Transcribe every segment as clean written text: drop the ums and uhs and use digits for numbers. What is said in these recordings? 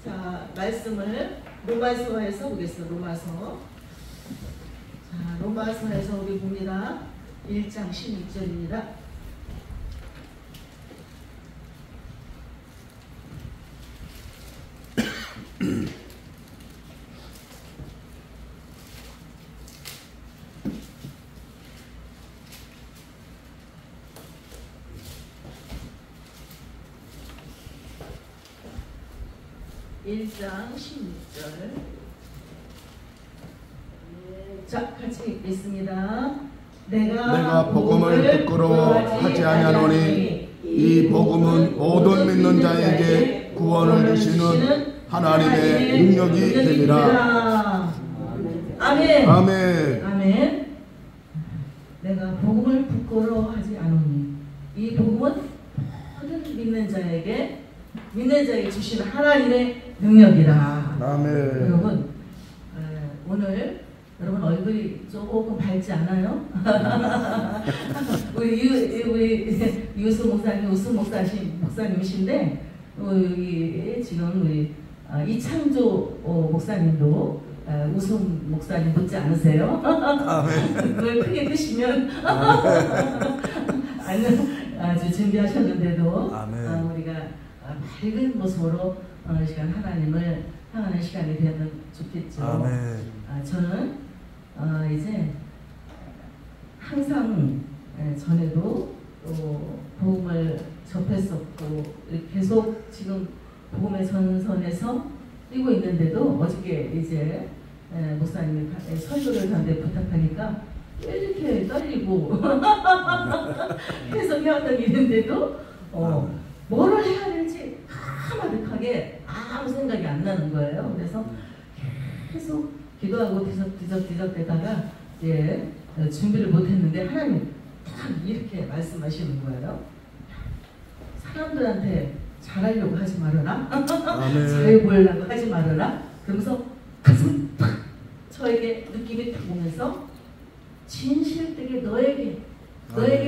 자, 말씀을 로마서에서 보겠습니다. 로마서. 자, 로마서에서 우리 봅니다. 1장 16절입니다. (1장 16절) 자, 같이 읽겠습니다. 내가 복음을 부끄러워하지 아니하노니 이 복음은 모든 믿는 자에게 구원을 주시는 하나님의 능력이 되리라. 아멘. 아멘. 아멘. 내가 복음을 부끄러워하지 않으니 이 복음은 모든 믿는 자에게 주시는 하나님의 능력이라. 아멘. 여러분, 오늘 여러분 얼굴이 조금 밝지 않아요? 우리 유수 목사님, 우수 목사님이신데 지금 우리 이창조 목사님도 우수 목사님 묻지 않으세요? 그걸 크게 드시면 아주 준비하셨는데도 우리가 밝은 모습으로 시간 하나님을 향하는 시간이 되면 좋겠죠. 저는 이제 항상 전에도 복음을 접했었고 계속 지금 복음의 전선에서 뛰고 있는데도 어저께 이제 목사님이 설교를 저한테 부탁하니까 이렇게 떨리고 계속 해왔던 일인데도 뭐를 해야 될지 까마득하게 아무 생각이 안 나는 거예요. 그래서 계속 기도하고 뒤적대다가 준비를 못했는데 하나님 딱 이렇게 말씀하시는 거예요. 사람들한테 잘하려고 하지 말아라. 잘해 보이려고 하지 말아라. 그러면서 가슴 팍 저에게 느낌이 딱 오면서 진실되게 너에게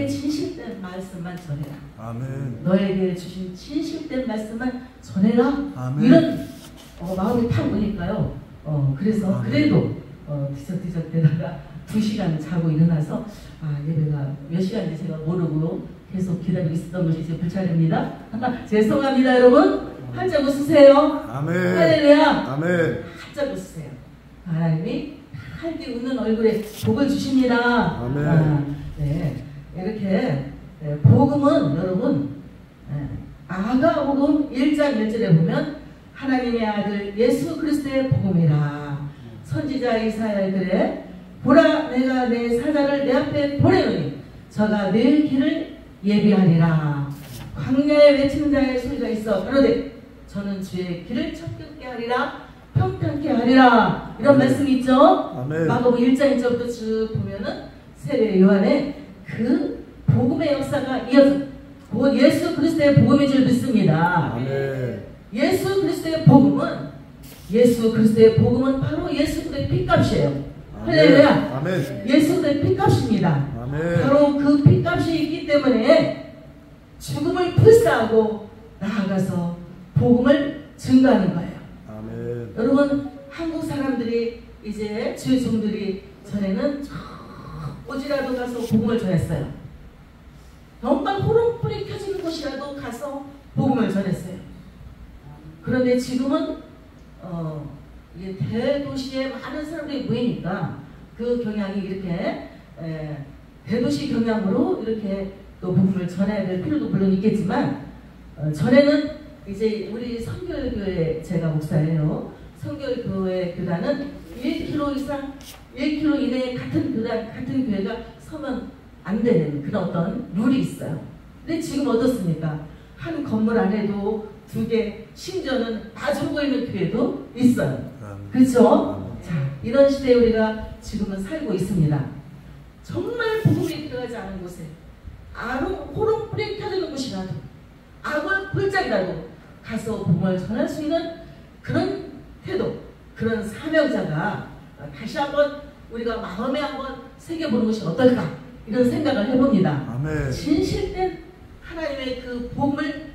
진실된 말씀만 전해라. 아멘. 너에게 주신 진실된 말씀만 전해라. 아멘. 이런 마음이 탁 오니까요. 그래서 그래도 뒤적대다가 2시간 자고 일어나서 예배가 몇 시간인지 제가 모르고 계속 기다리고 있었던 것이 제 불찰입니다. 죄송합니다, 여러분. 활짝 웃으세요. 아멘. 할렐루야. 아멘. 활짝 웃으세요. 하나님이 활기 웃는 얼굴에 복을 주십니다. 아멘. 네. 이렇게 복음은 여러분 아가복음 1장 1절에 보면 하나님의 아들 예수 그리스도의 복음이라. 선지자 이사야의 글에 보라 내가 내 사자를 내 앞에 보내노니 저가 내 길을 예비하리라. 광야에 외치는 자의 소리가 있어 가로되 저는 주의 길을 척겹게 하리라 평탄케 하리라. 이런 말씀이 있죠. 아멘. 마가복음 1장 1절부터 쭉 보면은 세례 요한의 그 복음의 역사가 이어서 곧 예수 그리스도의 복음인 줄 믿습니다. 아멘. 예수 그리스도의 복음은 바로 예수 그리스도의 핏값이에요. 할렐루야. 아멘. 예수 그리스도의 핏값입니다. 아멘. 바로 그 핏값이 있기 때문에 죽음을 불사하고 나아가서 복음을 증거하는 거예요. 아멘. 여러분 한국 사람들이 이제 주의 종들이 전에는 어디라도 가서 복음을 전했어요. 정말 호롱불이 켜지는 곳이라도 가서 복음을 전했어요. 그런데 지금은 대도시에 많은 사람들이 모이니까 그 경향이 이렇게 대도시 경향으로 이렇게 또 복음을 전해야 될 필요도 물론 있겠지만 전에는 이제 우리 선교교회 제가 목사예요. 선교교회 교단은 1km 이상 1km 이내에 같은 교회가 서면 안 되는 그런 어떤 룰이 있어요. 근데 지금 어떻습니까? 한 건물 안에도 2개, 심지어는 마주 보이는 교회도 있어요. 그렇죠? 자, 이런 시대에 우리가 지금은 살고 있습니다. 정말 복음이 들어가지 않은 곳에 호롱불이 켜지는 곳이라도 악을 불짝이라도 가서 복음을 전할 수 있는 그런 태도, 그런 사명자가 다시 한번 우리가 마음에 한번 새겨보는 것이 어떨까 이런 생각을 해봅니다. 아멘. 진실된 하나님의 그 복음을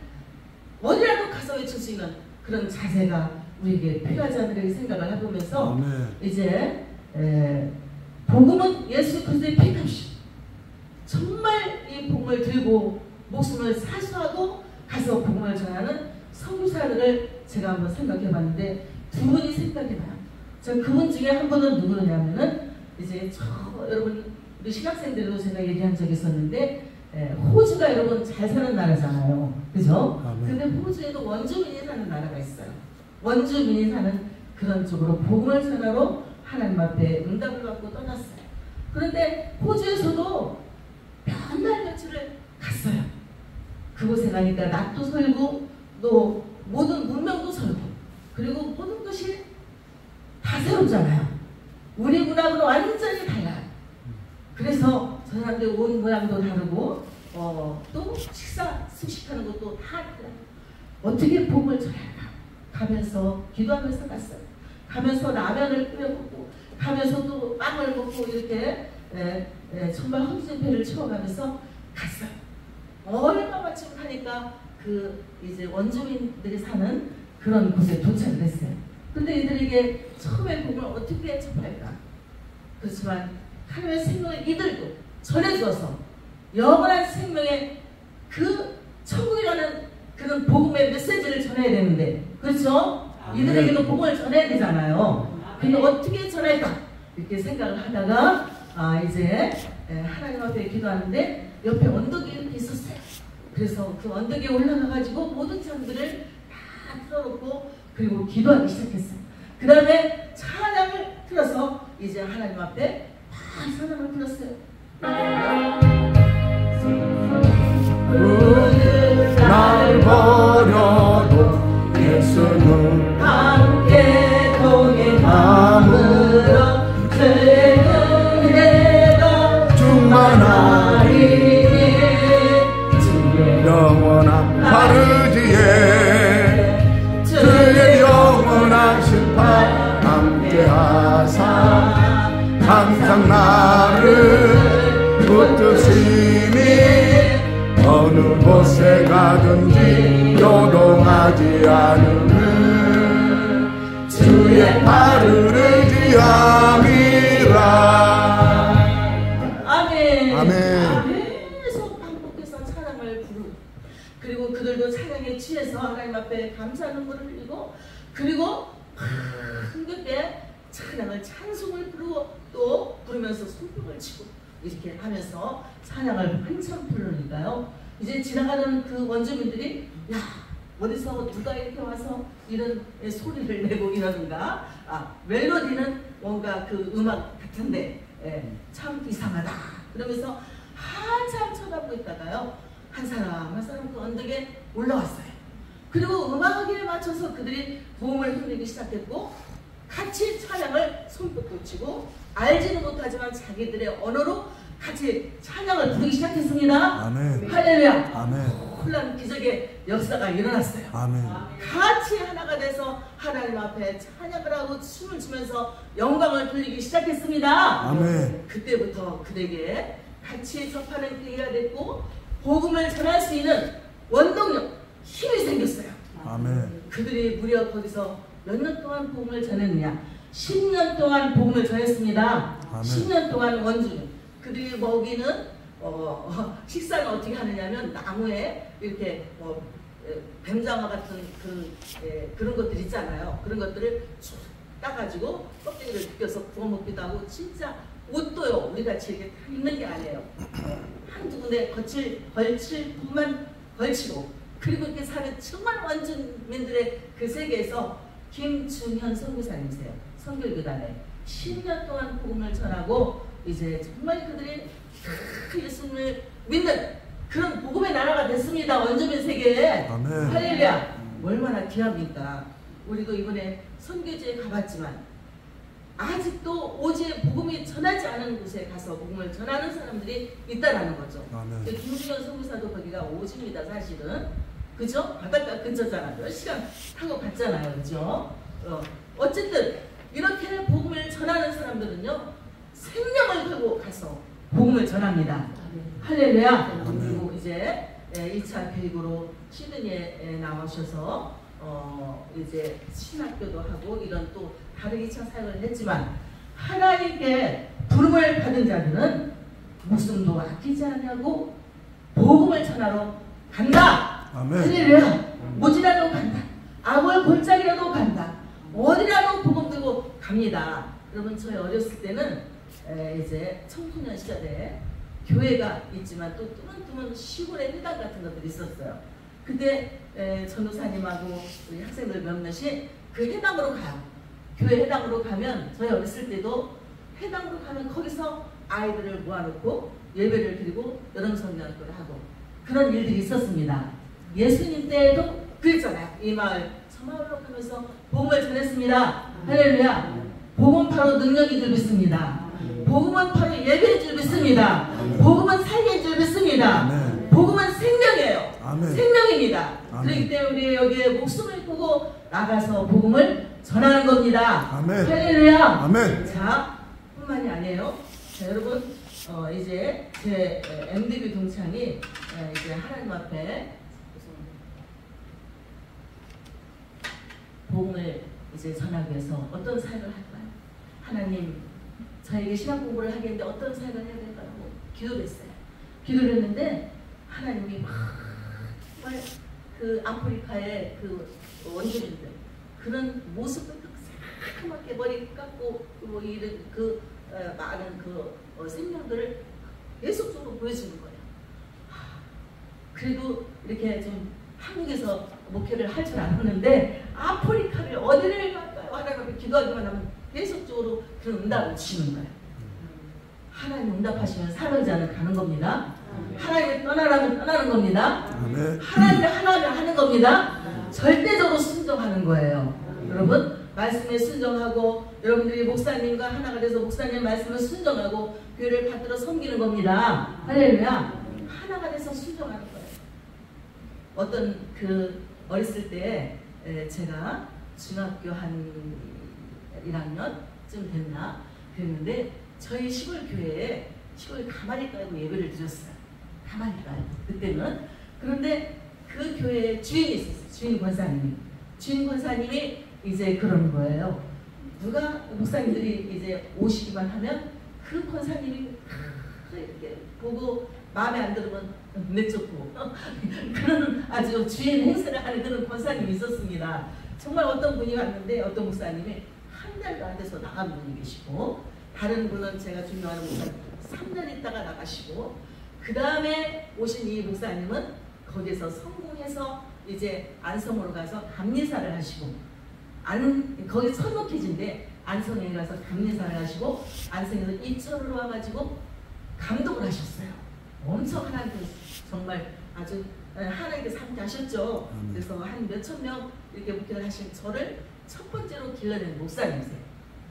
어디라도 가서 외칠 수 있는 그런 자세가 우리에게 필요하지 않을까 생각을 해보면서 아멘. 이제 복음은 예수 그리스도의 피값이 정말 이 복음을 들고 목숨을 사수하고 가서 복음을 전하는 선교사들을 제가 한번 생각해봤는데 두 분이 생각이 나요. 저 그분 중에 한 분은 누구냐면은 이제 여러분 우리 신학생들도 제가 얘기한 적이 있었는데 호주가 여러분 잘 사는 나라잖아요. 그죠? 근데 호주에도 원주민이 사는 나라가 있어요. 원주민이 사는 그런 쪽으로 복음을 전하러 하나님 앞에 응답을 받고 떠났어요. 그런데 호주에서도 몇 날 며칠을 갔어요. 그곳에 가니까 낫도 설고 또 모든 문명도 설고 그리고 모든 것이 다 새롭잖아요. 우리 문화하고는 완전히 달라요. 그래서 저 사람들 옷 모양도 다르고 또 식사 수식하는 것도 다 달라요. 어떻게 복음을 전할까? 가면서 기도하면서 갔어요. 가면서 라면을 끓여 먹고 가면서 또 빵을 먹고 이렇게 정말 헛된 배를 채워가면서 갔어요. 얼마마쯤 가니까 그 이제 원주민들이 사는 그런 곳에 도착을 했어요. 근데 이들에게 처음에 복음을 어떻게 접할까? 그렇지만 하나님의 생명을 이들도 전해주어서 영원한 생명의 그 천국이라는 그런 복음의 메시지를 전해야 되는데 그렇죠? 이들에게도 복음을 전해야 되잖아요. 근데 어떻게 전할까? 이렇게 생각을 하다가 이제 하나님 앞에 기도하는데 옆에 언덕이 이렇게 있었어요. 그래서 그 언덕에 올라가가지고 모든 창들을 다 틀어놓고 그리고 기도하기 시작했어요. 그 다음에 찬양을 틀어서 이제 하나님 앞에 막 찬양을 틀었어요. 날 버려도 예수는 함께 동행함으로 그대도 충만하리니 영원한 바르지에 주의 영원한 심판 함께하사 항상 나를 붙드시니 어느 곳에 가든지 요동하지 않으면 주의 발을 의지함이라. 아멘. 아멘. 계속 반복해서 찬양을 부르고 그리고 그들도 찬양에 취해서 하나님 앞에 감사 눈물을 흘리고 그리고 흥겹게 찬양을 찬송을 부르고 또 부르면서 손뼉을 치고 이렇게 하면서 찬양을 한참 부르니까요. 이제 지나가는 그 원주민들이 야 어디서 누가 이렇게 와서 이런 소리를 내고 이러는가 멜로디는 뭔가 그 음악 같은데 참 이상하다 그러면서 한참 쳐다보고 있다가요 한 사람 그 언덕에 올라왔어요. 그리고 음악에 맞춰서 그들이 도움을 흘리기 시작했고 같이 찬양을 손뼉을 치고 알지는 못하지만 자기들의 언어로 같이 찬양을 부르기 시작했습니다. 아멘. 할렐루야. 아멘. 놀라운 기적의 역사가 일어났어요. 아멘. 같이 하나가 돼서 하나님 앞에 찬양을 하고 춤을 추면서 영광을 돌리기 시작했습니다. 아멘. 그때부터 그에게 같이 접하는 기회가 됐고 복음을 전할 수 있는 원동력, 힘이 생겼어요. 아멘. 그들이 무려 거기서 몇 년 동안 복음을 전했느냐? 10년 동안 복음을 전했습니다. 아멘. 10년 동안 원주민. 그들이 먹이는 식사는 어떻게 하느냐면 나무에 이렇게 뱀장어 같은 그런 것들 있잖아요. 그런 것들을 쭉 따가지고 껍데기를 벗겨서 구워 먹기도 하고 진짜 옷도요 우리같이 이렇게 다 입는 게 아니에요. 한두 군데 걸칠 부분만 걸치고 그리고 이렇게 사는 정말 원주민들의 그 세계에서 김중현 선교사님이세요. 선교교단에 10년 동안 복음을 전하고 이제 정말 그들이 예수님을 믿는 그런 복음의 나라가 됐습니다. 원주민 세계에. 아멘. 할렐루야. 얼마나 귀합니까? 우리도 이번에 선교지에 가봤지만 아직도 오지에 복음이 전하지 않은 곳에 가서 복음을 전하는 사람들이 있다라는 거죠. 아멘. 김중현 선교사도 거기가 오지입니다. 사실은. 그죠? 바닷가 근처잖아. 몇 시간 타고 갔잖아요. 그죠? 어쨌든 이렇게 복음을 전하는 사람들은요. 생명을 걸고 가서 복음을 전합니다. 할렐루야. 그리고 이제 1차 교육으로 시드니에 나오셔서 이제 신학교도 하고 이런 또 다른 2차 사역을 했지만 하나님께 부름을 받은 자들은 목숨도 아끼지 않냐고 복음을 전하러 간다. 할렐루야. 모지라도 간다. 아무 골짜기라도 간다. 어디라도 복음 들고 갑니다. 여러분 저희 어렸을 때는 이제 청소년 시절에 교회가 있지만 또 뚜문뚜문 시골의 회당 같은 것들이 있었어요. 그때 전도사님하고 우리 학생들 몇몇이 그 회당으로 가요. 교회 회당으로 가면 저희 어렸을 때도 회당으로 가면 거기서 아이들을 모아놓고 예배를 드리고 여름 성경학교를 하고 그런 일들이 있었습니다. 예수님 때에도 그랬잖아요. 이 마을 저 마을로 가면서 복음을 전했습니다. 할렐루야. 복음 바로 능력인 줄 믿습니다. 복음은 바로 예배인 줄 믿습니다. 복음은 살기인 줄 믿습니다. 복음은 생명이에요. 생명입니다. 그렇기 때문에 우리 여기에 목숨을 두고 나가서 복음을 전하는 겁니다. 할렐루야. 자, 뿐만이 아니에요. 자, 여러분 이제 제 MDB 동창이 이제 하나님 앞에 복음을 이제 전하기 위해서 어떤 사역을 할까요? 하나님 저에게 신학 공부를 하겠는데 어떤 사역을 해야 될까요? 기도를 했어요. 기도를 했는데 하나님이 정말 그 아프리카의 그 원주민들 그런 모습을 새카맣게 머리 깎고 뭐 이런 그 많은 그 생명들을 계속적으로 보여주는 거예요. 그래도 이렇게 좀 한국에서 목회를 할 줄 알았는데 아프리카를 어디를 갈까요? 하나님 기도하기만 하면 계속적으로 그런 응답을 주시는 거예요. 하나님 응답하시면 사명자는 가는 겁니다. 하나님을 떠나라면 떠나는 겁니다. 하나님을 하나면 하는 겁니다. 절대적으로 순종하는 거예요. 여러분 말씀에 순종하고 여러분들이 목사님과 하나가 돼서 목사님 말씀을 순종하고 교회를 받들어 섬기는 겁니다. 할렐루야. 하나가 돼서 순종하는 거예요. 어떤 그 어렸을 때 제가 중학교 한 1학년쯤 됐나 그랬는데 저희 시골 교회에 시골 가마리 깔고 예배를 드렸어요. 가마리 깔고 그때는. 그런데 그 교회에 주인이 있었어요. 주인 권사님이 이제 그러는 거예요. 누가 목사님들이 이제 오시기만 하면 그 권사님이 이렇게 보고 마음에 안 들으면 내쫓고 그런 아주 주인 행세를 하는 그런 권사님이 있었습니다. 정말 어떤 분이 왔는데 어떤 목사님이 한 달도 안 돼서 나간 분이 계시고 다른 분은 제가 존경하는 목사님 3년 있다가 나가시고 그 다음에 오신 이 목사님은 거기서 성공해서 이제 안성으로 가서 감리사를 하시고 거기 천목회지인데 안성에 가서 감리사를 하시고 안성에서 이천으로 와가지고 감독을 하셨어요. 엄청 하나님께 정말 아주 하나님께서 함께 하셨죠. 그래서 한 몇천 명 이렇게 목회를 하신 저를 첫 번째로 길러낸 목사님이세요.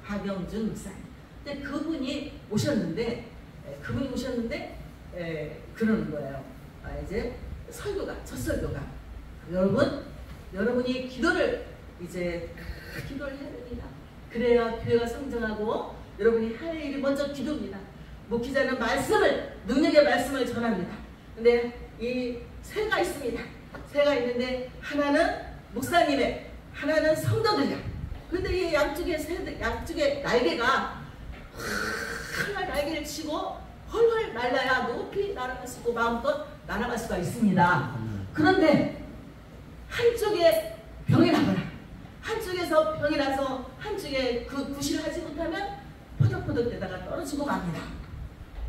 박영준 목사님. 근데 그분이 오셨는데 그러는 거예요. 이제 첫 설교가 여러분이 기도를 이제 기도를 해야 됩니다. 그래야 교회가 성장하고 여러분이 할 일이 먼저 기도입니다. 목회자는 능력의 말씀을 전합니다. 근데 이 새가 있습니다. 새가 있는데 하나는 목사님의, 하나는 성도들이야. 근데 이 양쪽의 날개가 하나 날개를 치고 헐헐 날라야 높이 날아갈 수 있고 마음껏 날아갈 수가 있습니다. 그런데 한쪽에 병이 나거나 한쪽에서 병이 나서 한쪽에 그 구실을 하지 못하면 포덕포덕 되다가 떨어지고 맙니다.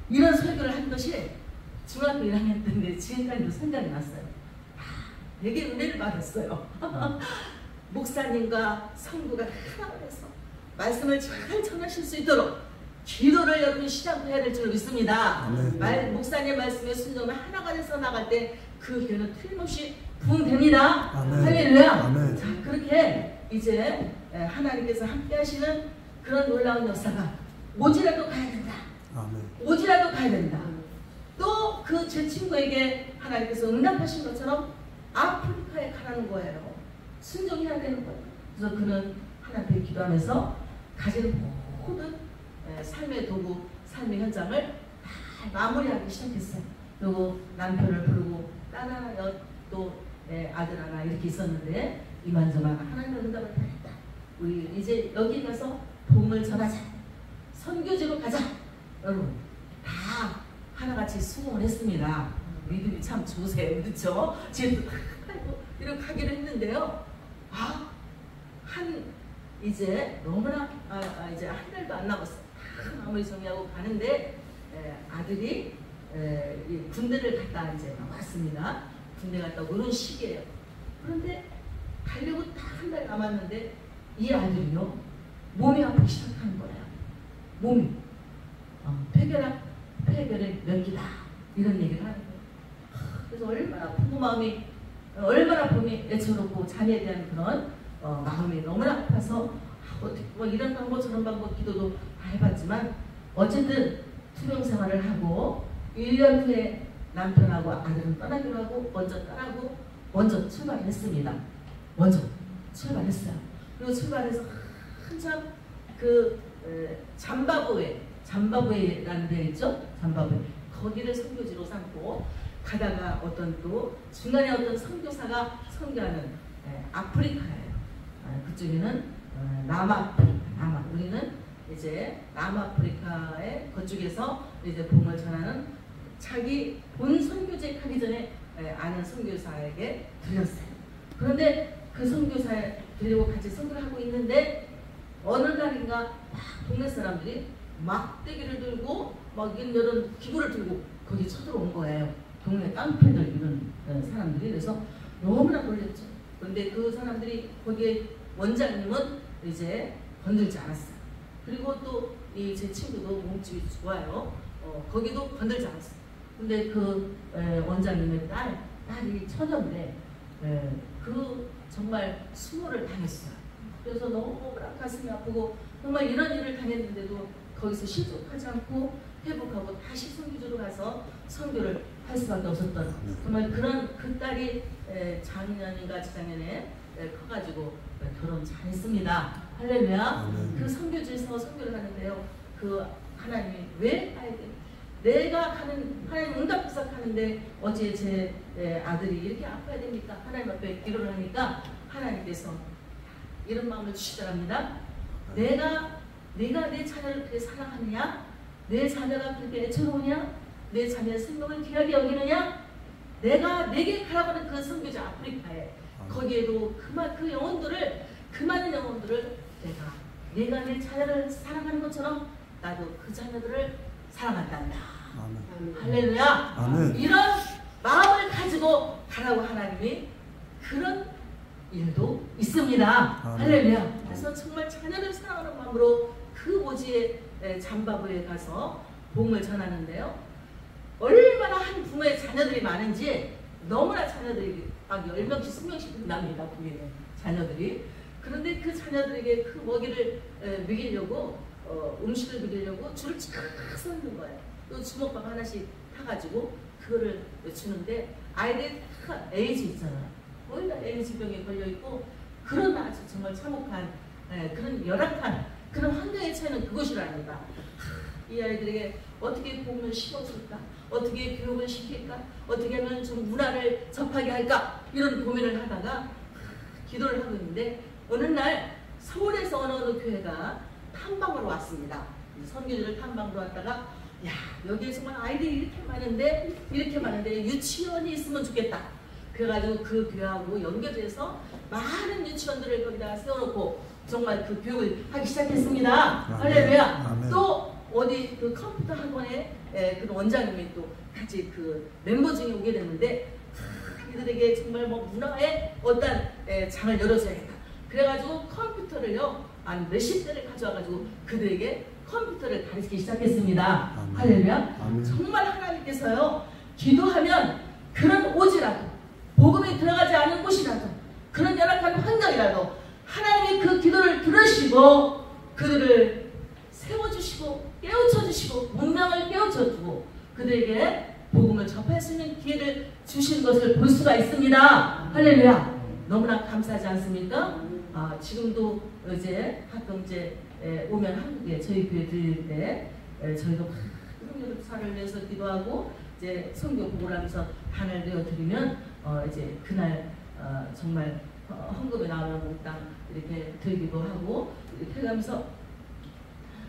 이런 설교를 한 것이 중학교 1학년 때인데 지금까지도 생각이 났어요. 되게 은혜를 받았어요. 목사님과 성도가 하나가 돼서 말씀을 잘 전하실 수 있도록 기도를 여러분이 시작해야 될 줄 믿습니다. 목사님 말씀에 순종을 하나가 돼서 나갈 때 그 교회는 틀림없이 부흥됩니다. 할렐루야. 자, 그렇게 이제 하나님께서 함께 하시는 그런 놀라운 역사가 오지라도 가야 된다. 오지라도 가야 된다. 또 그 제 친구에게 하나님께서 응답하신 것처럼 아프리카에 가라는 거예요. 순종해야 되는 거예요. 그래서 그는 하나님께 기도하면서 가진 모든 삶의 도구, 삶의 현장을 다 마무리하기 시작했어요. 그리고 남편을 부르고 딸 하나, 또 아들 하나 이렇게 있었는데 이만저만 하나님의 응답을 받았다. 우리 이제 여기 가서 복음을 전하자. 선교지로 가자. 여러분 다 하나같이 수긍을 했습니다. 믿음이 참 좋으세요. 그렇죠? 지금 이렇게 가기로 했는데요. 이제 너무나 이제 한 달도 안 남았어요. 마무리 정리하고 가는데 아들이 군대를 갔다 이제 왔습니다. 군대 갔다 오는 시기예요. 그런데 가려고 딱 한 달 남았는데 이 아들이요 몸이 아프기 시작하는 거예요. 몸이 폐결의 명기다 이런 얘기를 하는 거예요. 그래서 얼마나 부모 마음이 얼마나 보니 애처롭고 자녀에 대한 그런 마음이 너무나 아파서 어떻게 뭐 이런 방법 저런 방법 기도도 다 해봤지만 어쨌든 투병 생활을 하고 1년 후에 남편하고 아들은 떠나기로 하고 먼저 출발했습니다. 먼저 출발했어요. 그리고 출발해서 한참 그 잠바부에라는 데 있죠? 잠바부에 거기를 선교지로 삼고 가다가 어떤 또 중간에 어떤 선교사가 선교하는 아프리카예요. 그쪽에는 남아프리카, 우리는 이제 남아프리카의 그쪽에서 이제 복음을 전하는 자기 본 선교지에 가기 전에 아는 선교사에게 들렸어요. 그런데 그 선교사에 들리고 같이 선교를 하고 있는데 어느 날인가 막 동네 사람들이 막대기를 들고 막 이런 기구를 들고 거기 쳐들어온 거예요. 동네 깡패들 이런 사람들이. 그래서 너무나 놀랬죠. 그런데 그 사람들이 거기에 원장님은 이제 건들지 않았어요. 그리고 또 이 제 친구도 몸집이 좋아요. 거기도 건들지 않았어요. 근데 그 원장님의 딸이 처녀인데 그 정말 수모를 당했어요. 그래서 너무 가슴이 아프고 정말 이런 일을 당했는데도 거기서 실족하지 않고 회복하고 다시 선교지로 가서 선교를 할 수밖에 없었던 정말 그런 그 딸이 작년인가 재작년에 커가지고 결혼 잘했습니다. 할렐루야. 그 선교지에서 선교를 하는데요. 그 하나님이 왜 가야 돼? 내가 가는 하나님 응답 부탁하는데 어제 제 아들이 이렇게 아파야 됩니까? 하나님 앞에 기도를 하니까 하나님께서 이런 마음을 주시더랍니다. 네가 내 자녀를 그렇게 사랑하느냐? 내 자녀가 그렇게 애처로우냐? 내 자녀의 생명을 귀하게 여기느냐? 내가 내게 가라고 하는 그 선교지 아프리카에 거기에도 그 많은 영혼들을 내가 내 자녀를 사랑하는 것처럼 나도 그 자녀들을 사랑한단다. 할렐루야. 이런 마음을 가지고 가라고 하나님이 그런 일도 있습니다. 할렐루야. 그래서 정말 자녀를 사랑하는 마음으로 그 오지에 잠바부에 가서 복음을 전하는데요. 얼마나 한 부모의 자녀들이 많은지 너무나 자녀들이 막 10명씩 20명씩 납니다. 거기는 자녀들이. 그런데 그 자녀들에게 그 먹이를 먹이려고 음식을 먹이려고 줄을 쫙 서 있는 거예요. 또 주먹밥 하나씩 타가지고 그거를 주는데 아이들이 다 에이즈 있잖아요. 거의 다 에이즈병에 걸려있고 그런 아주 정말 참혹한 그런 열악한 그런 환경에 처해는 그것이라니까. 이 아이들에게 어떻게 복음을 심어줄까? 어떻게 교육을 시킬까? 어떻게 하면 좀 문화를 접하게 할까? 이런 고민을 하다가 기도를 하고 있는데 어느 날 서울에서 어느 교회가 탐방으로 왔습니다. 선교지를 탐방으로 왔다가 야 여기에 정말 아이들이 이렇게 많은데 유치원이 있으면 좋겠다. 그래가지고 그 교회하고 연결해서 많은 유치원들을 거기다가 세워놓고 정말 그 교육을 하기 시작했습니다. 할렐루야. 또 어디 그 컴퓨터 학원에 그 원장님이 또 같이 그 멤버 중에 오게 됐는데 이들에게 정말 뭐 문화의 어떤 장을 열어줘야겠다. 그래가지고 컴퓨터를요 한 몇십 대를 가져와가지고 그들에게 컴퓨터를 가르치기 시작했습니다. 할렐루야. 정말 하나님께서요 기도하면 그런 오지라도 복음이 들어가지 않은 곳이라도 그런 열악한 환경이라도 하나님이 그 기도를 들으시고 그들을 세워주시고 깨우쳐주시고 문명을 깨우쳐주고 그들에게 복음을 접할 수 있는 기회를 주신 것을 볼 수가 있습니다. 할렐루야. 너무나 감사하지 않습니까? 지금도 이제 가끔 이제 오면 한국에 저희 교회 들릴 때 저희도 흑역사를 위해서 기도하고 이제 선교 보고를 하면서 단을 내어 드리면 이제 그날 정말 헌금에 나오는 몽땅 이렇게 들기도 하고 이렇게 하면서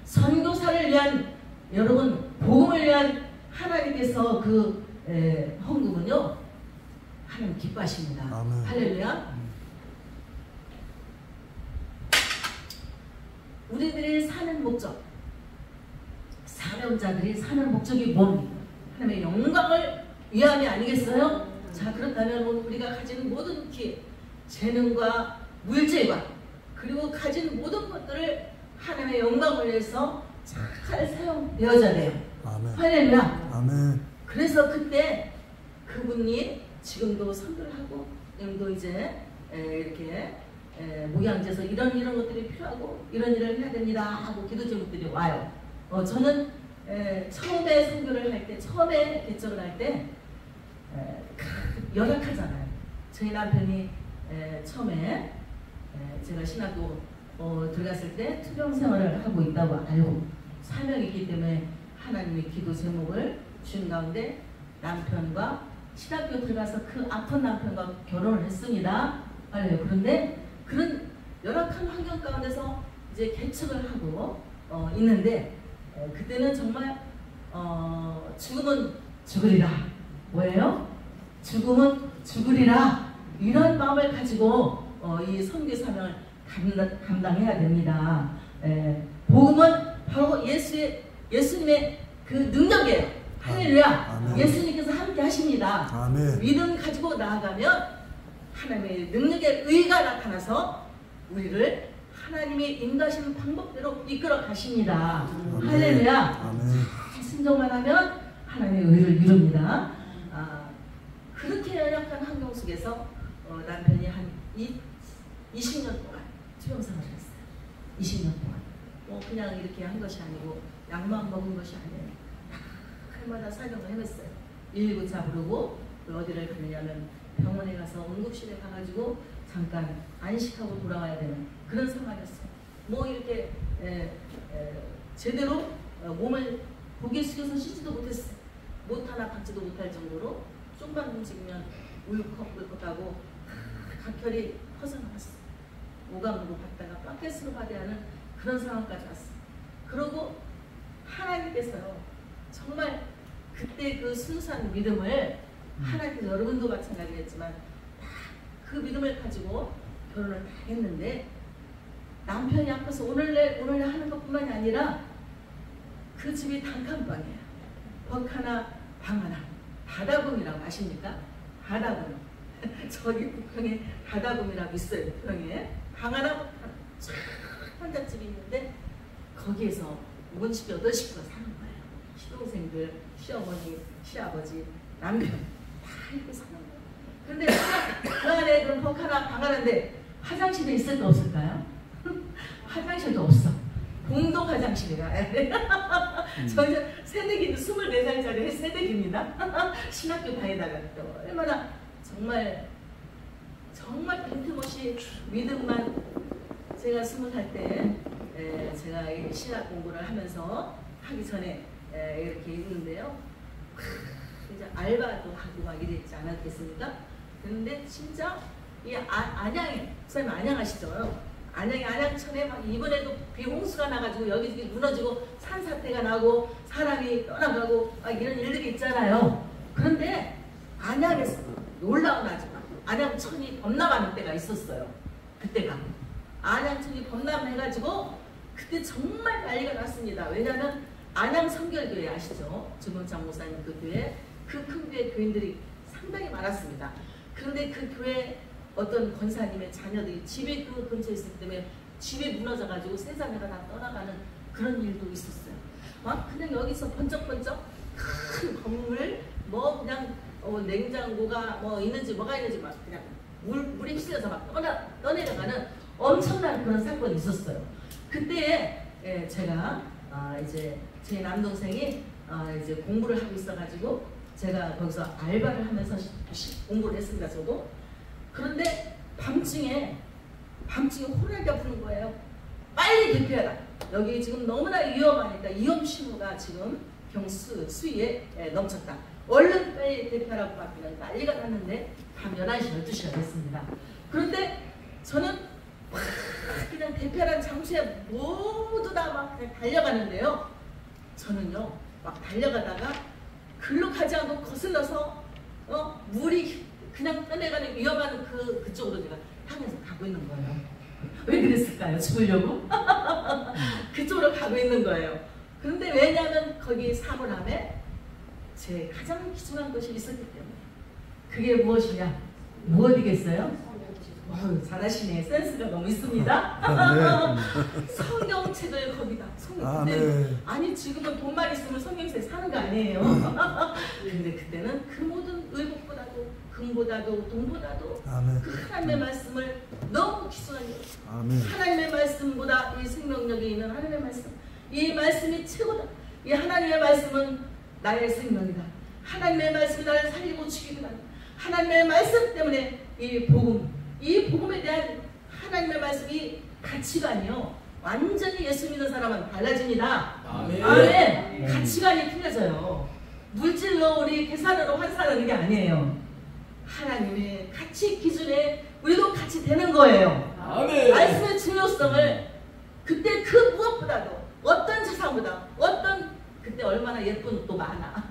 선교사를 위한 여러분 복음을 위한 하나님께서 그 헌금은요 하나님 기뻐하십니다. 아멘. 할렐루야. 우리들이 사는 목적, 사명자들이 사는 목적이 뭡니까? 하나님의 영광을 위함이 아니겠어요? 자, 그렇다면 우리가 가진 모든 기회, 재능과 물질과 그리고 가진 모든 것들을 하나님의 영광을 위해서 잘 사용되어져야 돼요. 아멘. 할렐루야. 아멘. 그래서 그때 그분이 지금도 선교를 하고 지금도 이제 이렇게 목양제에서 이런 것들이 필요하고 이런 일을 해야 됩니다 하고 기도 제목들이 와요. 저는 처음에 선교를 할 때, 처음에 개척을 할 때 열악하잖아요. 저희 남편이 처음에 제가 신학교 들어갔을 때 투병 생활을 하고 있다고 알고 사명이 있기 때문에 하나님의 기도 제목을 준 가운데 남편과 신학교 들어가서 그 아픈 남편과 결혼을 했습니다. 그런데 그런 열악한 환경 가운데서 이제 개척을 하고 있는데 그때는 정말 죽으면 죽으리라. 뭐예요? 죽으면 죽으리라. 이런 마음을 가지고 이 선교 사명을 감당해야 됩니다. 복음은 바로 예수님의 그 능력이에요. 할렐루야. 예수님께서 함께 하십니다. 아멘. 믿음 가지고 나아가면 하나님의 능력의 의가 나타나서 우리를 하나님이 인도하시는 방법대로 이끌어 가십니다. 할렐루야. 순종만 하면 하나님의 의를 이룹니다. 그렇게 연약한 환경 속에서 남편이 한 20년 동안 투병생활을 했어요. 20년 동안. 그냥 이렇게 한 것이 아니고 약만 먹은 것이 아니에요. 할마다 사경을 해냈어요. 119차 부르고 어디를 가느냐면 병원에 가서 응급실에 가가지고 잠깐 안식하고 돌아와야 되는 그런 상황이었어요. 뭐 이렇게 제대로 몸을 고개 숙여서 씻지도 못했어요. 못 하나 받지도 못할 정도로 좀만 움직이면 울컥울컥하고 각혈이 퍼져나갔어요. 오감으로 받다가 바켓으로 받아야 하는 그런 상황까지 왔어요. 그러고 하나님께서요 정말 그때 그 순수한 믿음을 하나님께서 여러분도 마찬가지겠지만 그 믿음을 가지고 결혼을 다 했는데 남편이 앞에서 오늘날 하는 것뿐만이 아니라 그 집이 단칸방이에요. 벽 하나 방 하나. 바다금이라고 아십니까? 바다금. 저기 부평에 바다금이라고 있어요. 부평에 방 하나 쫙 혼잣집이 있는데 거기에서 58식구가 사는 거예요. 시동생들, 시어머니, 시아버지, 남편 다 이렇게 사는 거예요. 근데 그 안에 그런 벽 하나 방 하나인데 화장실이 있을까 없을까요? 화장실도 없어. 공동 화장실이라. 저희 새내기도 24살짜리 새내기입니다. 신학교 다니다가 또 얼마나 정말 빈틈없이 믿음만 제가 20살 때 제가 신학 공부를 하면서 하기 전에 이렇게 있는데요. 이제 알바도 하고 막 이랬지 않았겠습니까? 그런데 진짜 이 안양에 목사님 안양하시죠? 안양천에 막 이번에도 비홍수가 나가지고 여기저기 무너지고 산사태가 나고 사람이 떠나가고 막 이런 일들이 있잖아요. 그런데 안양에서 놀라운 아줌마 안양천이 범람하는 때가 있었어요. 그때가 안양천이 범람해가지고 그때 정말 난리가 났습니다. 왜냐하면 안양 성결교회 아시죠? 조명창 목사님 그 교회 그 큰 교회 교인들이 상당히 많았습니다. 그런데 그 교회 어떤 권사님의 자녀들이 집이 그 근처에 있었기 때문에 집이 무너져가지고 세자매가 다 떠나가는 그런 일도 있었어요. 막 그냥 여기서 번쩍번쩍 큰 건물 뭐 그냥 냉장고가 뭐 있는지 뭐가 있는지 막 그냥 물에 휩쓸려서 막 떠내려가는 엄청난 그런 사건이 있었어요. 그때 제가 이제 제 남동생이 이제 공부를 하고 있어가지고 제가 거기서 알바를 하면서 공부를 했습니다. 저도. 그런데 밤중에 호랑이가 부는 거예요. 빨리 대피해라. 여기 지금 너무나 위험하니까 위험 신호가 지금 수위에 넘쳤다. 얼른 빨리 대피하라고 하면 난리가 났는데 밤 11시, 12시가 됐습니다. 그런데 저는 그냥 대편한 장소에 모두 다 막 달려가는데요. 저는요 막 달려가다가 글로 가지 않고 거슬러서 물이 그냥 떠내가는 위험한 그쪽으로 제가 향해서 가고 있는 거예요. 왜 그랬을까요? 죽으려고? 그쪽으로 가고 있는 거예요. 그런데 왜냐하면 거기 사물함에 제 가장 귀중한 것이 있었기 때문에. 그게 무엇이냐? 무엇이겠어요? 잘하시네. 센스가 너무 있습니다. 성경책을 거기다. 아니 지금은 돈만 있으면 성경책 사는 거 아니에요. 근데 그때는 그 모든 의복보다도 금보다도 돈보다도 그 하나님의 말씀을 너무 귀중한 하나님의 말씀보다 이 생명력이 있는 하나님의 말씀, 이 말씀이 최고다. 이 하나님의 말씀은 나의 생명이다. 하나님의 말씀이 나를 살리고 죽이게 한다. 하나님의 말씀 때문에 이 복음에 대한 하나님의 말씀이 가치관이요 완전히 예수 믿는 사람은 달라집니다. 아멘. 가치관이 틀려져요. 물질로 우리 계산으로 환산하는 게 아니에요. 하나님의 가치 기준에 우리도 같이 되는 거예요. 아멘. 말씀의 중요성을 그때 그 무엇보다도 어떤 세상보다 그때 얼마나 예쁜 옷도 많아.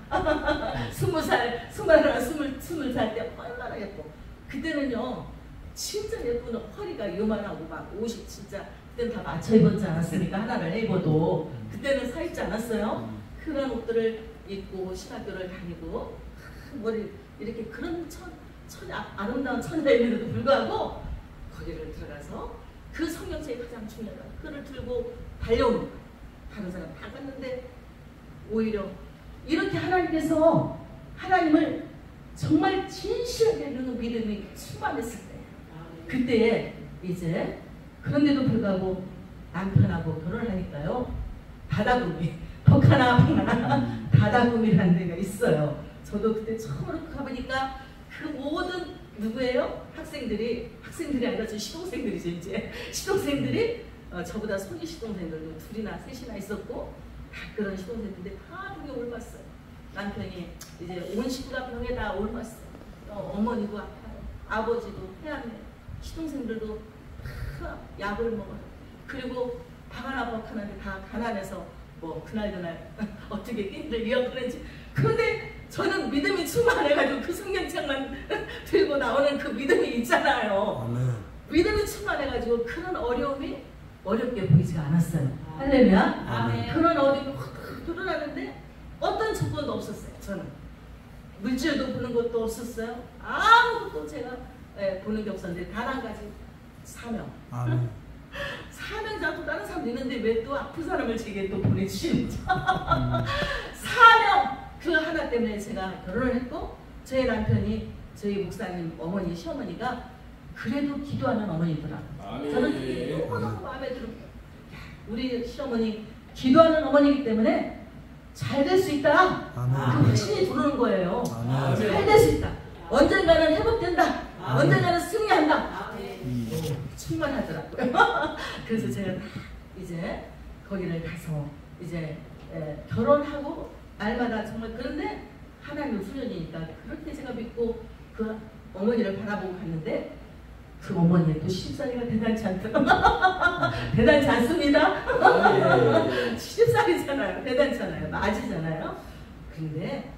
20살, 20살 때 얼마나 예뻐. 그때는요 진짜 예쁜 허리가 요만하고 막 옷이 진짜 그때는 다 맞춰 입었지 않았습니까? 하나를 입어도 그때는 사 입지 않았어요? 그런 옷들을 입고 신학교를 다니고 머리 이렇게 그런 아름다운 처녀임에도 불구하고 거기를 들어가서 그 성경책이 가장 중요하다. 그걸 들고 달려오는 거예요. 다른 사람 다 갔는데 오히려 이렇게 하나님께서 하나님을 정말 진실하게 믿는 믿음이 충만했을 때 그때에 이제 그런데도 불구하고 남편하고 결혼을 하니까요 다다구미 덕하나 방하나 다다구미라는 데가 있어요. 저도 그때 처음으로 가보니까 그 모든 누구예요? 학생들이 아니라 저 시동생들이죠. 이제 시동생들이 저보다 손이 시동생들도 둘이나 셋이나 있었고 다 그런 시동생들인데 다 병에 올랐어요. 남편이 이제 온 식구가 병에 다 올랐어요. 어머니도 아파요. 아버지도 해안에 시동생들도 다 약을 먹어요. 그리고 방하나 벅하는데 다 가난해서 뭐 그날 어떻게 끼니를 이어가는지. 그런데 저는 믿음이 충만해가지고 그 성경책만 들고 나오는 그 믿음이 있잖아요. 아멘. 믿음이 충만해가지고 그런 어려움이 어렵게 보이지가 않았어요. 할렐루야. 아멘. 그런 어려움이 확 드러나는데 어떤 조건도 없었어요. 저는 물질도 보는 것도 없었어요. 아무것도 제가 보는 게 없었는데 단 한 가지 사명. 사명 잡고 다른 사람도 있는데 왜 또 아픈 사람을 제게 또 보내주시는지. 사명 그 하나 때문에 제가 결혼을 했고 저희 남편이 저희 목사님 어머니 시어머니가 그래도 기도하는 어머니더라고요. 저는 너무너무 마음에 들어요. 우리 시어머니 기도하는 어머니이기 때문에 잘 될 수 있다. 그 확신이 들어오는 거예요. 잘 될 수 있다. 언젠가는 회복된다. 언젠가는 승리한다. 충만하더라고요. 그래서 제가 이제 거기를 가서 이제 결혼하고 날마다 정말 그런데 하나님의 훈련이니까 그렇게 제가 믿고 그 어머니를 바라보고 갔는데 그 어머니의 또 시집살이가 대단치 않더라고요. 대단치 않습니다. 70살이잖아요. 대단찮아요. 맞이잖아요. 근데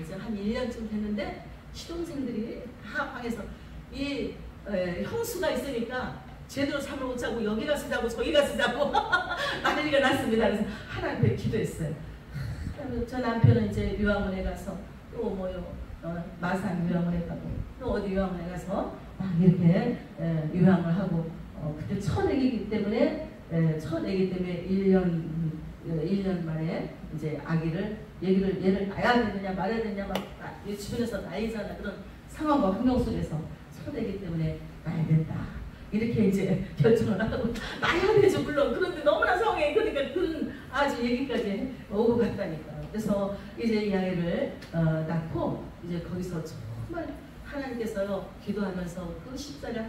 이제 한 1년쯤 됐는데 시동생들이 다 방에서 이 형수가 있으니까 제대로 잠을 못 자고 여기 가서 자고 저기 가서 자고 난리가 났습니다. 그래서 하나님께 기도했어요. 저 남편은 이제 유학원에 가서 또 뭐요 마산 유학원에 가고 또 어디 유학원에 가서 막 이렇게 유학을 하고 그때 첫 애기이기 때문에 1년 만에 이제 아기를 얘를 낳아야 되느냐 말아야 되느냐 막 주변에서 난리잖아. 그런 상황과 환경 속에서 첫 애기 때문에 낳아야 된다. 이렇게 이제 결정을 하고 낳아야 되죠. 물론 그런데 너무나 상황이 그러니까 그런 아주 얘기까지 오고 갔다니까요. 그래서 이제 이 아이를 낳고 이제 거기서 정말 하나님께서 기도하면서 그 십사를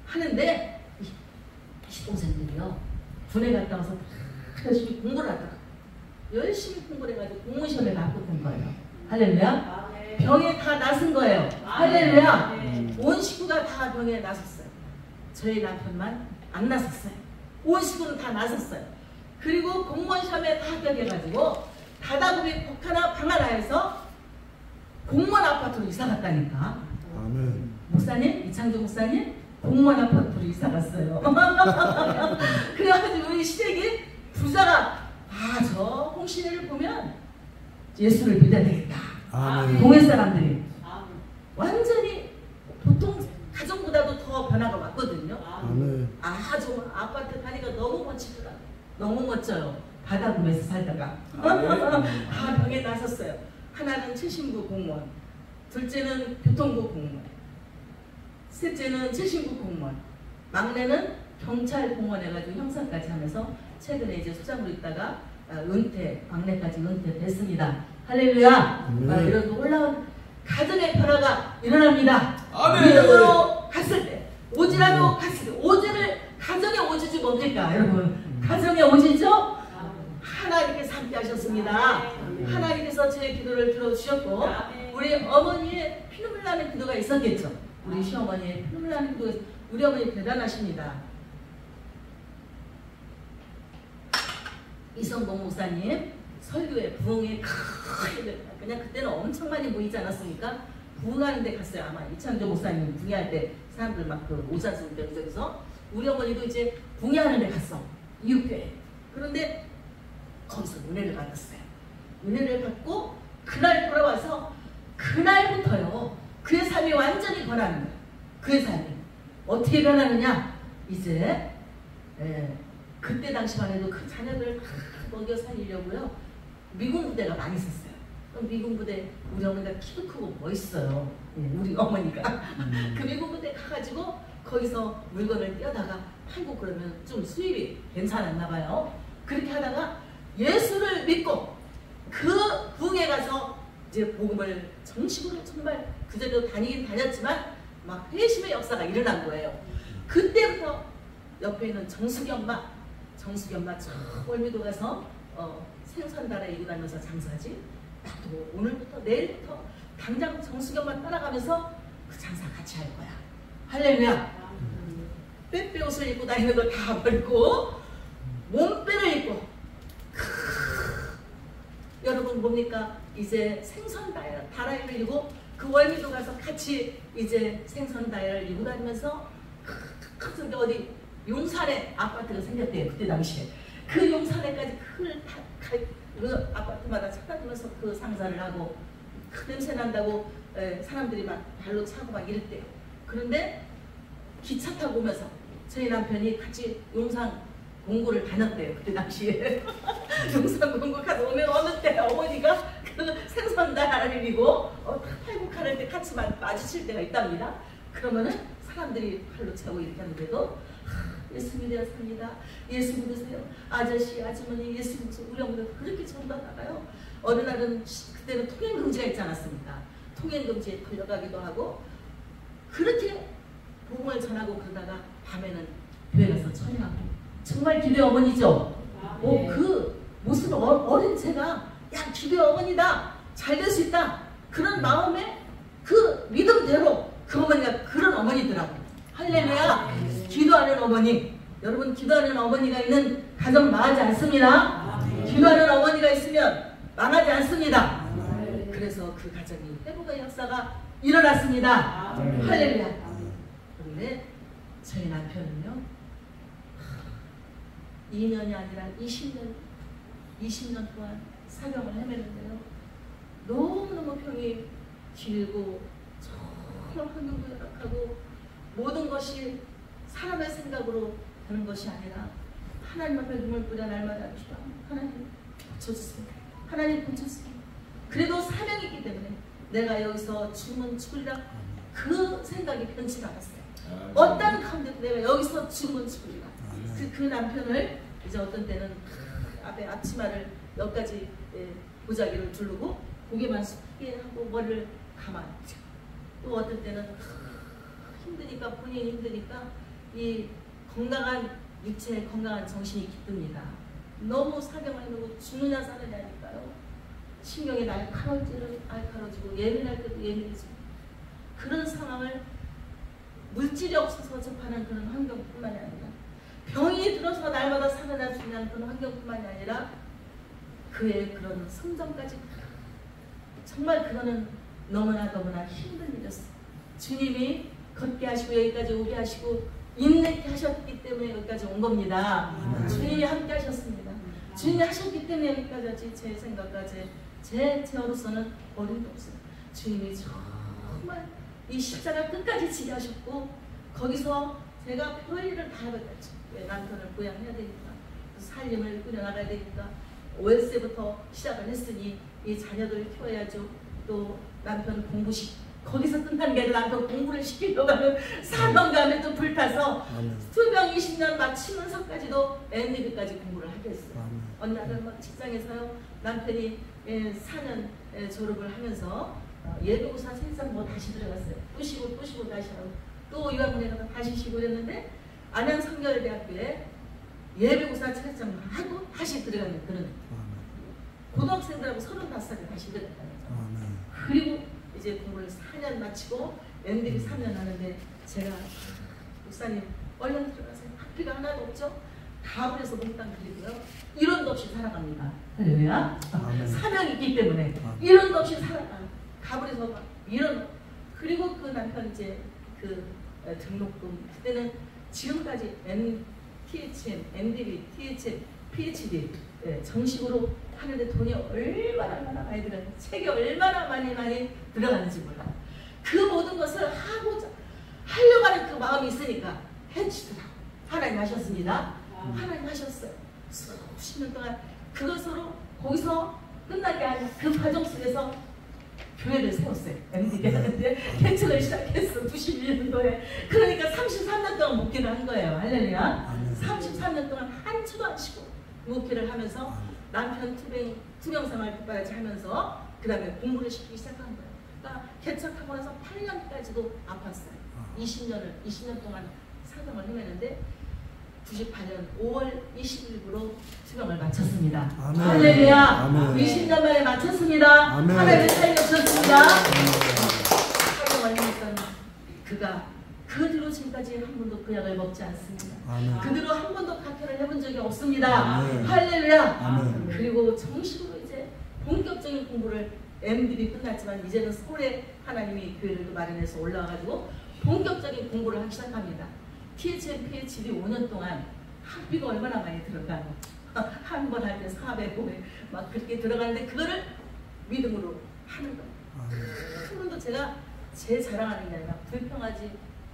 하는데 시동생들이요 군에 갔다 와서 열심히 공부를 하더라고요. 열심히 공부를 해가지고 공무시험에 합격한 거예요. 할렐루야. 병에 다 나선 거예요. 할렐루야. 온 식구가 다 병에 나섰어요. 저희 남편만 안 나섰어요. 온 식구는 다 나섰어요. 그리고 공무원 시험에 다 합격해가지고 다다구비 방 하나 해서 공무원 아파트로 이사 갔다니까. 아멘. 목사님, 이창조 목사님, 공무원 아파트로 이사 갔어요. 그래가지고 우리 시댁이 부자가 저 홍신혜를 보면 예수를 믿어야 되겠다. 아멘. 동네 사람들이 완전히 보통 가정보다도 더 변화가 왔거든요. 아멘. 아주 아파트 가니까 너무 멋지더라. 너무 멋져요. 바다구에서 살다가 다 병에 나섰어요. 하나는 최신부 공무원, 둘째는 교통부 공무원, 셋째는 최신부 공무원, 막내는 경찰 공무원 해가지고 형사까지 하면서 최근에 이제 소장으로 있다가 은퇴, 막내까지 은퇴됐습니다. 할렐루야. 이런 올라온 가정의 변화가 일어납니다. 믿음으로 갔을 때, 오지라도 갔을 때, 오지를 가정의 오지지 뭡니까 여러분? 가정의 오지죠? 하나님께서 함께 하셨습니다. 하나님께서 제 기도를 들어주셨고 우리 어머니의 피눈물 나는 기도가 있었겠죠. 우리 시어머니의 피눈물 나는 기도가 있었고 우리 어머니 대단하십니다. 이성봉 목사님 설교에 부흥에 그냥 그때는 엄청 많이 모이지 않았습니까? 부흥하는 데 갔어요. 아마 이창조 목사님 부흥할 때 사람들 막 오지 않습니까? 그래서 우리 어머니도 이제 부흥하는 데 갔어. 이웃교회. 그런데 거기서 은혜를 받았어요. 은혜를 받고 그날 돌아와서 그날부터요. 그의 삶이 완전히 변하는 거예요. 그의 삶이. 어떻게 변하느냐? 이제 그때 당시만 해도 그 자녀들을 다 먹여 살리려고요. 미군 부대가 많이 있었어요. 그럼 미군 부대 우리 어머니가 키도 크고 멋있어요. 우리 어머니가. 그 미군 부대 가가지고 거기서 물건을 떼어다가 팔고 그러면 좀 수입이 괜찮았나 봐요. 그렇게 하다가 예수를 믿고 그 부흥에 가서 이제 복음을 정식으로 정말 그제도 다니긴 다녔지만 막 회심의 역사가 일어난 거예요. 그때부터 옆에 있는 정숙이 엄마 저 월미도 가서 생선달에 이고 다니면서 장사하지. 나도 오늘부터 내일부터 당장 정숙이 엄마 따라가면서 그 장사 같이 할 거야. 할렐루야. 빼빼 옷을 입고 다니는 거 다 버리고 몸빼를 입고 여러분 뭡니까? 이제 생선 다라이를 입고 그 월미도 가서 같이 이제 생선 다라이를 입고 다니면서 큰 어디 용산에 아파트가 생겼대요. 그때 당시에 그 용산에까지 그 아파트마다 찾아다니면서 그 상사를 하고 큰 냄새 난다고 사람들이 막 발로 차고 막 이랬대요. 그런데 기차 타고 오면서 저희 남편이 같이 용산 공고를 다녔대요. 그때 당시에 용산 공고 가서 오면 어느 때 어머니가 그 생선다리를 입고 팔고 가는 때 같이 마주칠 때가 있답니다. 그러면은 사람들이 팔로 차고 이렇게 하는데도 예수 믿어야 삽니다. 예수 믿으세요. 아저씨, 아주머니 예수 믿으세요. 우리 어머니가 그렇게 전도하다가요. 어느 날은 그때는 통행금지가 있지 않았습니까? 통행금지에 걸려가기도 하고 그렇게 복음을 전하고 그러다가 밤에는 교회 가서 천양하고 정말 기도의 어머니죠. 그 모습 어린 제가 야 기도의 어머니다. 잘 될 수 있다. 그런 마음에 그 믿음대로 그 어머니가 그런 어머니더라고. 할렐루야. 기도하는 어머니. 여러분 기도하는 어머니가 있는 가정 망하지 않습니다. 기도하는 어머니가 있으면 망하지 않습니다. 그래서 그 가정이 회복의 역사가 일어났습니다. 할렐루야. 그런데 저희 남편은요 2년이 아니라 20년 동안 사경을 헤매는데요 너무너무 병이 길고 정말 환경도 열악하고 모든 것이 사람의 생각으로 되는 것이 아니라 하나님 앞에 눈물 뿌려 날마다 주라 하나님 고쳐주세요. 하나님 고쳐주세요. 그래도 사명이 있기 때문에 내가 여기서 죽으면 죽으리라 그 생각이 변치 않았어요. 어떤 가운데도 내가 여기서 죽으면 죽으리라. 그 남편을 이제 어떤 때는 앞에 앞치마를 몇 가지 보자기를 두르고 고개만 숙게 하고 머리를 가만히 또 어떤 때는 힘드니까 본인이 힘드니까 이 건강한 육체 건강한 정신이 기쁩니다. 너무 사경을 해놓고 죽느냐 사느냐니까요. 신경이 날카로워지고 예민할 때도 예민해지고 그런 상황을 물질이 없어서 접하는 그런 환경뿐만이 아니라 병이 들어서 날마다 살아날 수 있는 그런 환경뿐만이 아니라 그의 그런 성장까지 정말 그거는 너무나 힘든 일이었어요. 주님이 걷게 하시고 여기까지 오게 하시고 인내케 하셨기 때문에 여기까지 온 겁니다. 주님이 함께 하셨습니다. 주님이 하셨기 때문에 여기까지 하지 제 생각까지 제어로서는 어림도 없어요. 주님이 정말 이 십자가 끝까지 지게 하셨고 거기서 제가 별일을 다 해봤죠. 왜 남편을 부양해야 되니까 살림을 꾸려나가야 되니까 월세부터 시작을 했으니 이 자녀들을 키워야죠. 또 남편 거기서 끝난 게 아니라 남편 공부를 시키려고 하면 사명감에 또 불타서 투병 20년 마치면서까지도 MBB까지 공부를 하게 했어요. 어느 날은 막 직장에서요 남편이 4년 졸업을 하면서 예비고사 생산 다시 들어갔어요. 또 쉬고 다시 하고 또 유학원에 가서 다시 쉬고 그랬는데 안양성결대학교에 예비고사 채점 하고 다시 들어가는 그런 고등학생들하고 35살에 다시 들어갔다는 거죠. 그리고 이제 공부를 4년 마치고 MBB 3년 하는데 제가 목사님 얼른 들어가세요. 학비가 하나도 없죠? 다 그래서 몽땅 드리고요. 이론도 없이 살아갑니다. 할렐루야. 사명이 있기 때문에 이론도 없이 살아가요. 가불에서 이런 그리고 그 남편 이제 그 등록금 그때는 지금까지 THM, MDB, THM, PhD 정식으로 하는데 돈이 얼마나 많이 들어가요. 책이 얼마나 많이 들어가는지 몰라요. 그 모든 것을 하려고 하는 그 마음이 있으니까 해주더라고요. 하나님 하셨습니다. 하나님 하셨어요. 수십 년 동안 그것으로 거기서 끝난 게 아니라 그 과정 속에서 교회를 세웠어요. MD가 하는데 개척을 시작했어. 91년도에. 그러니까 33년 동안 목회를 한 거예요. 할렐루야. 33년 동안 한 주도 안 쉬고 목회를 하면서 남편 투병 생활 끝까지 하면서 그 다음에 공부를 시키기 시작한 거예요. 그러니까 개척하고 나서 8년까지도 아팠어요. 20년 동안 사정을 헤매는데 98년 5월 20일부로 투병을 마쳤습니다. 할렐루야. 20년 만에 마쳤습니다. 하나님의 살려주셨습니다. 사정을 헤맸던 그가 그 뒤로 지금까지 한 번도 그 약을 먹지 않습니다. 그 뒤로 한 번도 각혈을 해본 적이 없습니다. 할렐루야. 그리고 정식으로 이제 본격적인 공부를 MDB 끝났지만 이제는 서울에 하나님이 교회를 마련해서 올라와가지고 본격적인 공부를 하기 시작합니다. THM, PhD 5년 동안 학비가 얼마나 많이 들어가요. 한 번 할 때 400, 막 그렇게 들어가는데 그거를 믿음으로 하는 거예요. 한 번도 제가 제 자랑하는 게 아니라 불평하지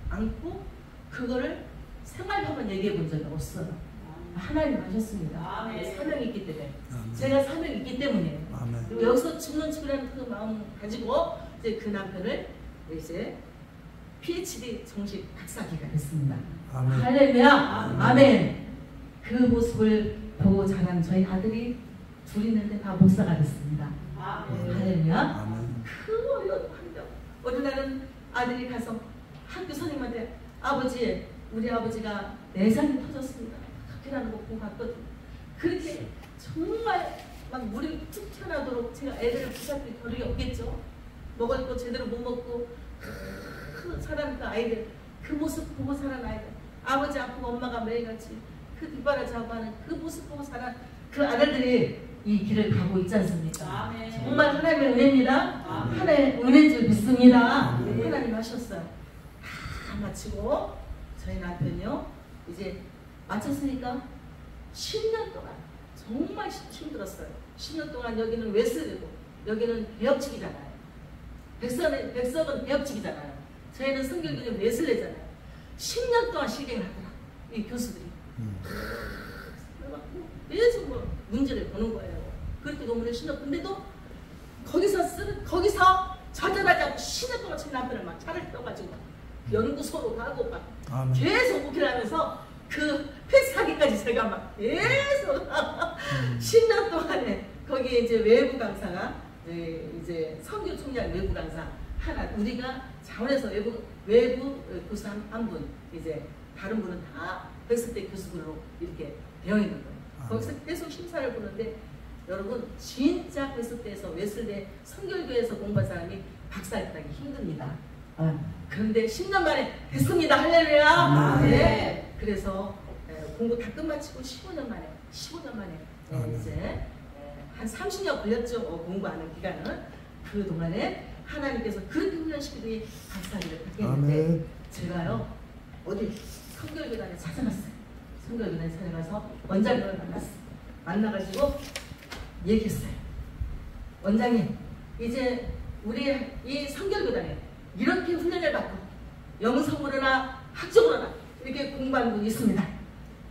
않고 그거를 생활하면 얘기해 본 적이 없어요. 하나님 하셨습니다. 사명이 있기 때문에. 제가 사명이 있기 때문에. 그리고 여기서 죽는 죽으라는 그 마음 가지고 이제 그 남편을 이제 PhD 정식 박사학위가 됐습니다. 할렐루야. 아멘. 그 모습을 보고 자란 저희 아들이 둘 있는데 다 목사가 됐습니다. 할렐루야. 그 어려운 환경. 어느 날은 아들이 가서 학교 선생님한테 아버지, 우리 아버지가 내장이 터졌습니다. 학교라는 거 보고 갔거든요. 그렇게 정말 막 물이 툭 튀어나오도록 제가 애들을 붙잡을 겨를이 없겠죠. 먹을 거 제대로 못 먹고 그 자란 그 아이들, 그 모습 보고 자란 아이들, 아버지 아프고 엄마가 매일같이 그 뒷바라지하고 하는 그 모습 보고 자란 그 아들들이 이 길을 가고 있지 않습니까? 아멘. 정말 하나님의 은혜입니다. 아멘. 하나님의 은혜인 줄 믿습니다. 아멘. 하나님 하셨어요. 다 마치고 저희 남편이요 이제 마쳤으니까 10년 동안 정말 힘들었어요. 10년 동안 여기는 웨슬리고 여기는 배역직이잖아요. 백석은 배역직이잖아요. 저희는 성결교는 웨슬리잖아요. 10년 동안 실갱을 하더라. 이 교수들이. 계속 뭐 문제를 보는 거예요. 그렇게 논문을 신었. 근데도 거기서 좌절하지 않고 10년 동안 제 남편을 막 차를 떠가지고 연구소로 가고 막 계속 목회를 하면서 그 패스하기까지 제가 막 계속 10년 동안에 거기에 이제 외부 강사가 이제 선교 총장 외부 강사 하나, 우리가 자원에서 외부 교수 한 분, 이제 다른 분은 다 백석대 교수들로 이렇게 되어 있는 거예요. 거기서 계속 심사를 보는데 여러분 진짜 백석대에서 웨슬대 성결교회에서 공부한 사람이 박사를 따기 힘듭니다. 그런데 10년 만에 됐습니다. 할렐루야. 네. 네. 그래서 공부 다 끝마치고 15년 만에 이제 한 30년 걸렸죠. 공부하는 기간은. 그 동안에 하나님께서 그렇게 훈련시키더니 박사학위를 받겠는데 제가요 어디 성결교단에 찾아갔어요. 성결교단에 찾아가서 원장님을 만나가지고 얘기했어요. 원장님, 이제 우리 이 성결교단에 이렇게 훈련을 받고 영성으로나 학적으로나 이렇게 공부하는 분이 있습니다.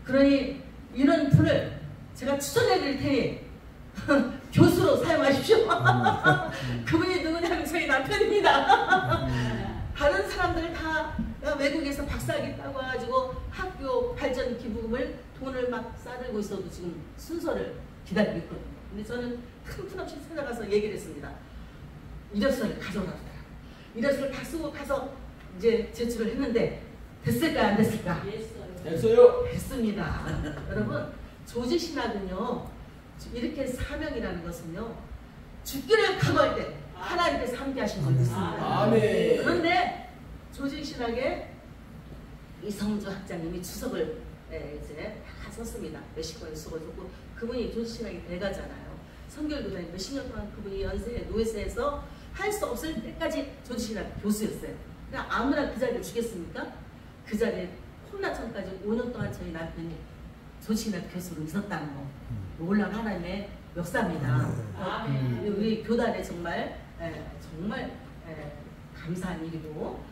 그러니 이런 분을 제가 추천해 드릴 테니 교수로 사용하십시오. 그분이 누구냐면 저희 남편입니다. 다른 사람들 다 외국에서 박사학위 따고 와가지고 학교 발전 기부금을 돈을 막 싸들고 있어도 지금 순서를 기다리고 있거든요. 근데 저는 틈틈없이 찾아가서 얘기를 했습니다. 이력서를 가져오라고 하더라고요. 이력서를 다 쓰고 가서 이제 제출을 했는데 됐을까 안 됐을까? 됐어요. 됐습니다. 여러분, 조지신학은요 이렇게 사명이라는 것은요 죽기를 각오할 때 하나님께서 함께 하신 줄 믿습니다. 아멘. 그런데 조지신학의 이성주 학장님이 주석을 이제 다 썼습니다. 몇십 권의 주석을 썼고 그분이 조지신학의 대가잖아요. 성결교단에 몇십 년 동안 그분이 연세 노예세에서 할 수 없을 때까지 조지신학 교수였어요. 그냥 아무나 그 자리를 주겠습니까? 그 자리에 코로나 전까지 5년 동안 저희 남편이 조지신학 교수로 있었다는 거 놀라운 하나님의 역사입니다. 우리 교단에 정말 감사한 일이고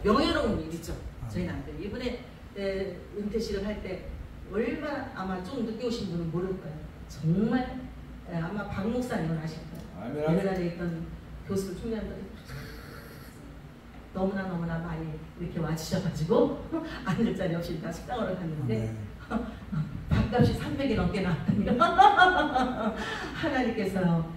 명예로운 일이죠. 저희 남편 이번에 은퇴식을 할 때 얼마나 아마 좀 늦게 오신 분은 모를 거예요. 정말 아마 박 목사님은 아실 거예요. 옛날에 있던 교수 총장들이 너무나 많이 이렇게 와주셔가지고 앉을 자리 없이 다 식당으로 갔는데 밥값이 300이 넘게 나왔더니 하나님께서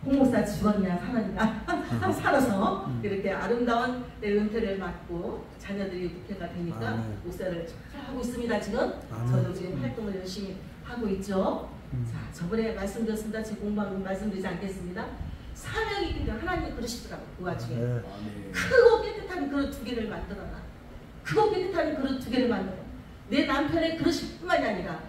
홍 목사 죽었냐 사느냐 살아서 이렇게 아름다운 은퇴를 맞고 자녀들이 목회가 되니까 목사를 잘 하고 있습니다. 지금 저도 지금 활동을 열심히 하고 있죠. 자, 저번에 말씀드렸습니다. 제 공부한 말씀드리지 않겠습니다. 사명이 있기 때문에 하나님이 그러시더라고요. 그 와중에 크고 깨끗한 그릇 2개를 만들어라. 크고 깨끗한 그릇 2개를 만들어. 내 남편의 그릇일 뿐만이 아니라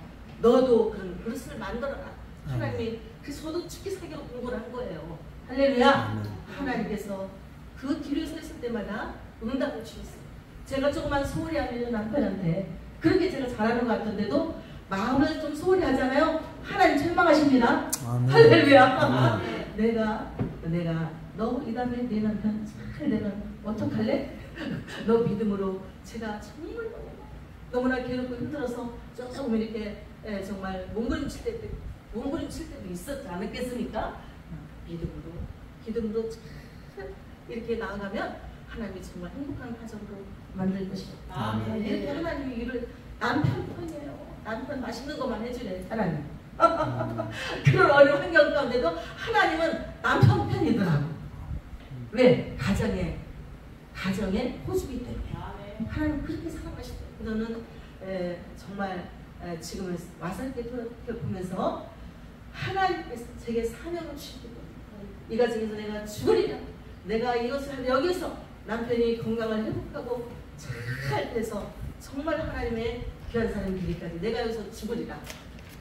너도 그런 그릇을 만들어라. 하나님이 그래서 저도 죽기 살기로 공부를 한 거예요. 할렐루야. 하나님께서 그 길을 서 있을 때마다 응답을 주셨어요. 제가 조금만 소홀히 하면 남편한테 그렇게 제가 잘하는 것 같은데도 마음을 좀 소홀히 하잖아요. 하나님 절망하십니다. 할렐루야. 내가 너 이 다음에 내 남편 잘 되면 어떡할래? 너 믿음으로 제가 정말 너무나 괴롭고 힘들어서 조금 이렇게 정말 몸부림칠 때도 있었지 않았겠습니까? 믿음으로 이렇게 나아가면 하나님이 정말 행복한 가정으로 만들 것이다. 이렇게 하나님이 일을 남편 편이에요. 남편 맛있는 것만 해주래 하나님. 그런 어려운 환경 가운데도 하나님은 남편 편이더라고. 왜? 가정의 호주기 때문에 하나님 그렇게 사랑하시더라고요. 저는 정말 지금 와서 이렇게 보면서 하나님께서 제게 사명을 주시고 이 가정에서 내가 죽으리라. 내가 이것을 여기서 남편이 건강을 회복하고 잘 돼서 정말 하나님의 귀한 사람 되기까지 내가 여기서 죽으리라.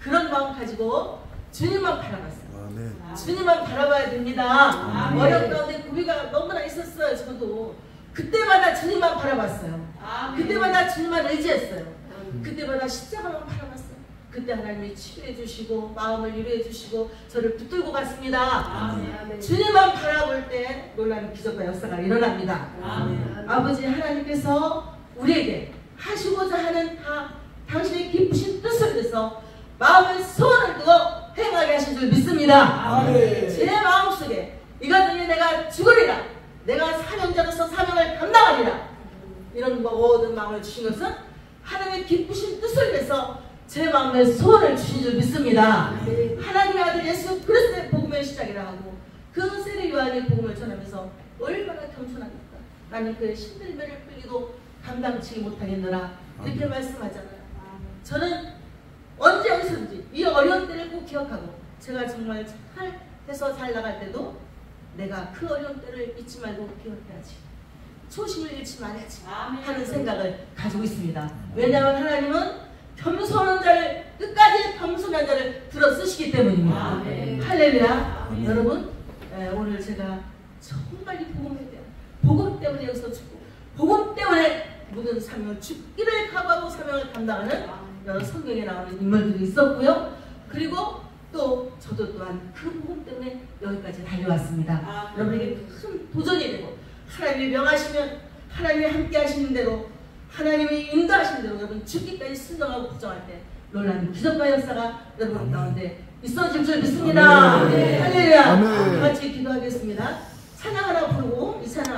그런 마음 가지고 주님만 바라봤어요. 주님만 바라봐야 됩니다. 어려운 가운데 고비가 너무나 있었어요. 저도 그때마다 주님만 바라봤어요. 그때마다 주님만 의지했어요. 그때마다 십자가만 바라봤어요. 그때 하나님이 치유해 주시고 마음을 위로해 주시고 저를 붙들고 갔습니다. 주님만 바라볼 때 놀라는 기적과 역사가 일어납니다. 아버지 하나님께서 우리에게 하시고자 하는 당신의 기쁘신 뜻을 위해서 마음의 소원을 두고 행하게 하신 줄 믿습니다. 제 마음속에 이 가정에 내가 죽으리라. 내가 사명자로서 사명을 감당하리라. 이런 모든 마음을 주신 것은 하나님의 기쁘신 뜻을 위해서 제 마음에 소원을 주신 줄 믿습니다. 하나님의 아들 예수 그리스도의 복음의 시작이라 하고 그 세례 요한의 복음을 전하면서 얼마나 겸손합니까? 나는 그의 신들매를 끌기도 감당치 못하겠느라 이렇게 말씀하잖아요. 저는 언제 어디서든지 이 어려운 때를 꼭 기억하고 제가 정말 잘 해서 잘 나갈 때도 내가 그 어려운 때를 잊지 말고 기억해야지. 초심을 잃지 말아야지 아멘. 하는 생각을 가지고 있습니다. 왜냐하면 하나님은 겸손한 자를 끝까지 겸손한 자를 들어 쓰시기 때문입니다. 아멘. 할렐루야. 아멘. 여러분 오늘 제가 정말 이 복음에 대한 복음 때문에 여기서 죽고 복음 때문에 모든 사명을 죽기를 각오하고 사명을 감당하는 여러 성경에 나오는 인물들이 있었고요. 그리고 또 저도 또한 그 복음 때문에 여기까지 달려왔습니다. 여러분에게 큰 도전이 되고 하나님이 명하시면 하나님이 함께 하시는 대로 하나님이 인도하시는 대로 여러분 죽기까지 순종하고 부정할 때 놀라운 기적과 역사가 여러분 가운데 있어질 줄 믿습니다. 아멘. 할렐루야. 아멘. 같이 기도하겠습니다. 찬양 하나 부르고 이 찬양